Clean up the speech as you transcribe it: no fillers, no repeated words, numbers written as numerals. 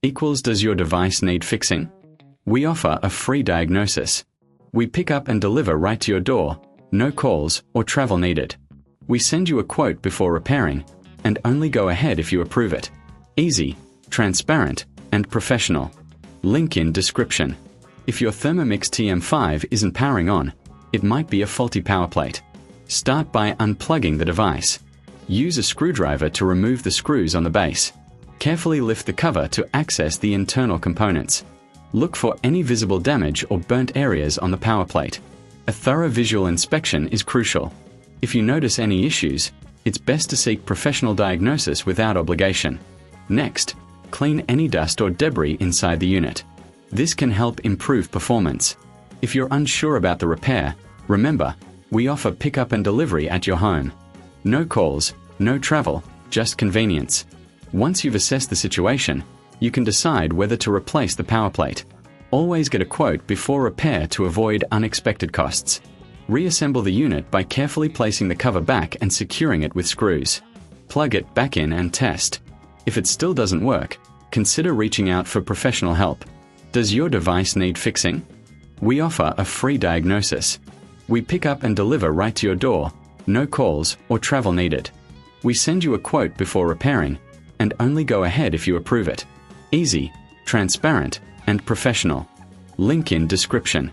equals does your device need fixing? We offer a free diagnosis. We pick up and deliver right to your door, no calls or travel needed. We send you a quote before repairing, and only go ahead if you approve it. Easy, transparent, and professional. Link in description. If your Thermomix TM5 isn't powering on, it might be a faulty power plate. Start by unplugging the device. Use a screwdriver to remove the screws on the base. Carefully lift the cover to access the internal components. Look for any visible damage or burnt areas on the power plate. A thorough visual inspection is crucial. If you notice any issues, it's best to seek professional diagnosis without obligation. Next, clean any dust or debris inside the unit. This can help improve performance. If you're unsure about the repair, remember, we offer pickup and delivery at your home. No calls, no travel, just convenience. Once you've assessed the situation, you can decide whether to replace the power plate. Always get a quote before repair to avoid unexpected costs. Reassemble the unit by carefully placing the cover back and securing it with screws. Plug it back in and test. If it still doesn't work, consider reaching out for professional help. Does your device need fixing? We offer a free diagnosis. We pick up and deliver right to your door, no calls or travel needed. We send you a quote before repairing, and only go ahead if you approve it. Easy, transparent, and professional. Link in description.